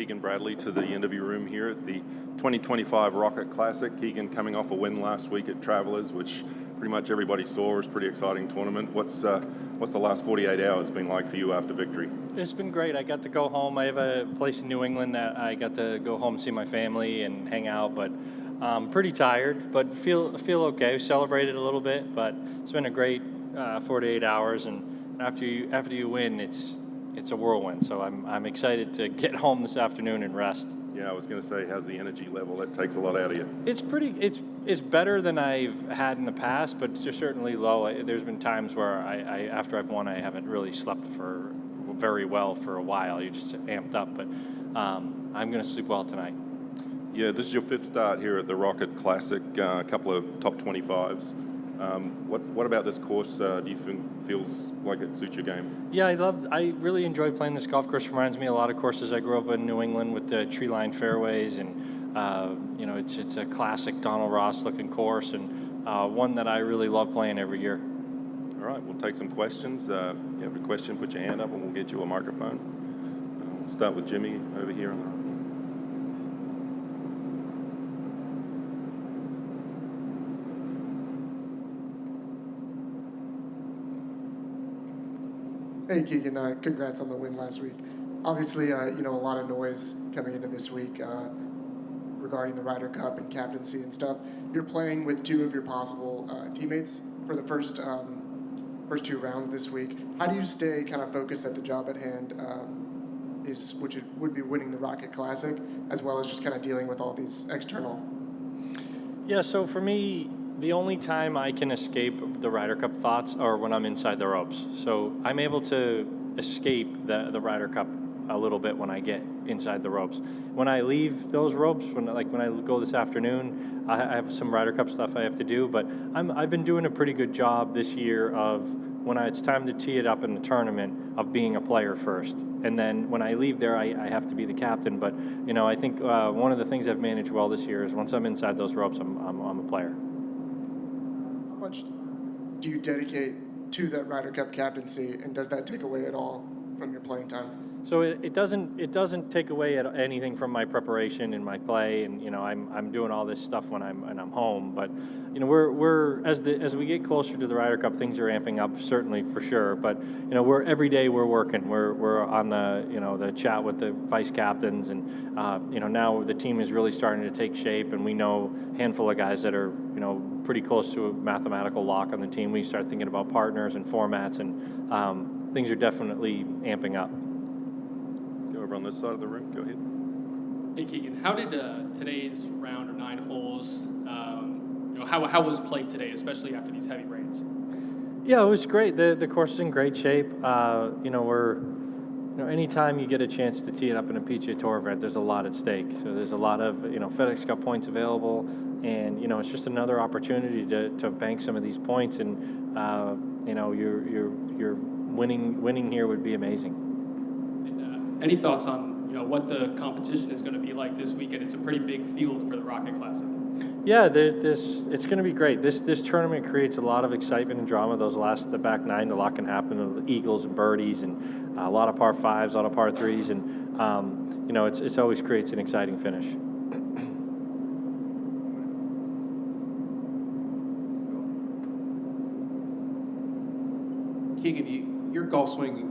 Keegan Bradley to the interview room here at the 2025 Rocket Classic. Keegan coming off a win last week at Travellers, which pretty much everybody saw was a pretty exciting tournament. What's the last 48 hours been like for you after victory? It's been great. I got to go home. I have a place in New England that I got to go home and see my family and hang out, but pretty tired, but feel okay. Celebrated a little bit, but it's been a great 48 hours, and after you win, it's a whirlwind. So I'm excited to get home this afternoon and rest. Yeah, I was going to say, how's the energy level? That takes a lot out of you. It's better than I've had in the past, but it's certainly low. There's been times where I after I've won, I haven't really slept very well for a while. You're just amped up, but I'm going to sleep well tonight. Yeah, this is your fifth start here at the Rocket Classic, a couple of top 25s. What about this course do you think feels like it suits your game? Yeah, I really enjoy playing this golf course. Reminds me a lot of courses I grew up in New England with the tree-lined fairways, and it's a classic Donald Ross looking course, and one that I really love playing every year. All right, we'll take some questions. If you have a question, put your hand up and we'll get you a microphone. We'll start with Jimmy over here on the right. Hey Keegan, congrats on the win last week. Obviously, a lot of noise coming into this week regarding the Ryder Cup and captaincy and stuff. You're playing with two of your possible teammates for the first two rounds this week. How do you stay kind of focused at the job at hand, which would be winning the Rocket Classic, as well as just kind of dealing with all these external? Yeah, so for me, the only time I can escape the Ryder Cup thoughts are when I'm inside the ropes. So I'm able to escape the Ryder Cup a little bit when I get inside the ropes. When I leave those ropes, when I go this afternoon, I have some Ryder Cup stuff I have to do, but I've been doing a pretty good job this year of when it's time to tee it up in the tournament of being a player first. And then when I leave there, I have to be the captain. But, I think one of the things I've managed well this year is once I'm inside those ropes, I'm a player. How much do you dedicate to that Ryder Cup captaincy, and does that take away at all from your playing time? So it doesn't take away anything from my preparation and my play, and I'm doing all this stuff when I'm home. But we're as we get closer to the Ryder Cup, things are amping up, certainly for sure. But every day we're working. We're on the chat with the vice captains, and now the team is really starting to take shape, and we know a handful of guys that are pretty close to a mathematical lock on the team. We start thinking about partners and formats, and things are definitely amping up. Over on this side of the room, go ahead. Hey Keegan, how did today's round of 9 holes, how was played today, especially after these heavy rains? Yeah, it was great. The course is in great shape. Anytime you get a chance to tee it up in a PGA Tour event, there's a lot at stake. So there's a lot of FedEx Cup points available, and it's just another opportunity to bank some of these points, and you're winning here would be amazing. Any thoughts on what the competition is going to be like this weekend? It's a pretty big field for the Rocket Classic. Yeah, it's going to be great. This tournament creates a lot of excitement and drama. The back 9, a lot can happen. The eagles and birdies, and a lot of par 5s, a lot of par 3s, and it's always creates an exciting finish. Keegan, your golf swing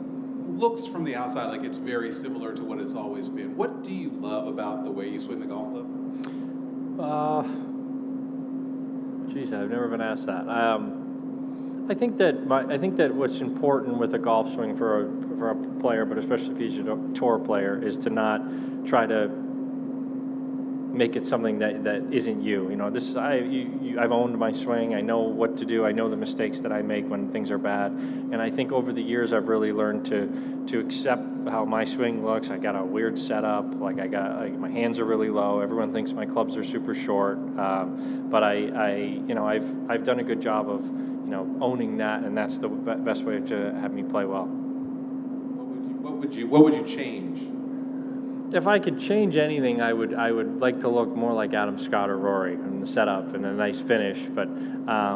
looks from the outside like it's very similar to what it's always been. What do you love about the way you swing the golf club? I've never been asked that. I think that what's important with a golf swing for a player, but especially a PGA Tour player, is to not try to make it something that isn't you. I've owned my swing. I know what to do. I know the mistakes that I make when things are bad. And I think over the years I've really learned to accept how my swing looks. I got a weird setup. My hands are really low. Everyone thinks my clubs are super short. But I've done a good job of owning that, and that's the best way to have me play well. What would you change? If I could change anything, I would like to look more like Adam Scott or Rory in the setup and a nice finish, but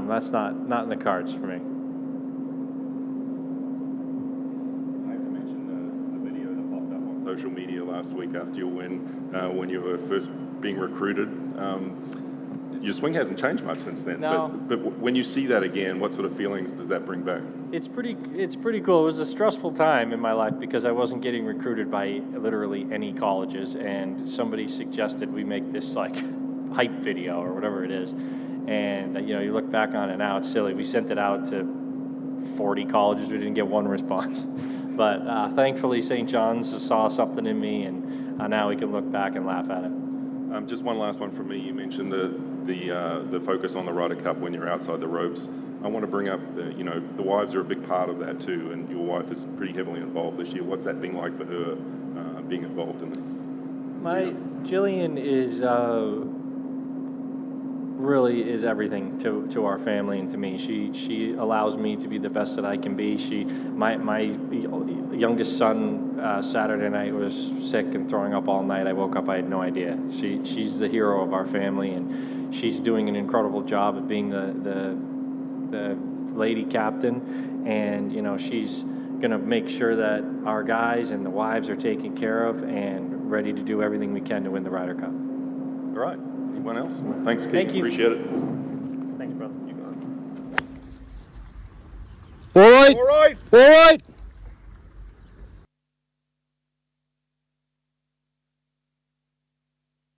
that's not in the cards for me. I have to mention the video that popped up on social social media last week after your win, when you were first being recruited. Your swing hasn't changed much since then. No. But when you see that again, what sort of feelings does that bring back? It's pretty cool. It was a stressful time in my life because I wasn't getting recruited by literally any colleges, and somebody suggested we make this like hype video or whatever it is. And you look back on it now, it's silly. We sent it out to 40 colleges. We didn't get one response. But thankfully, St. John's saw something in me, and now we can look back and laugh at it. Just one last one from me. You mentioned the focus on the Ryder Cup when you're outside the ropes. I want to bring up the wives are a big part of that too, and your wife is pretty heavily involved this year. What's that been like for her, being involved in it? Jillian is really is everything to our family and to me. She allows me to be the best that I can be. My youngest son Saturday night was sick and throwing up all night. I woke up, I had no idea. She's the hero of our family, and she's doing an incredible job of being the lady captain, and she's gonna make sure that our guys and the wives are taken care of and ready to do everything we can to win the Ryder Cup. All right. Anyone else? Thanks, Keegan. Thank you. Appreciate it. Thanks, brother. You got it. All right. All right.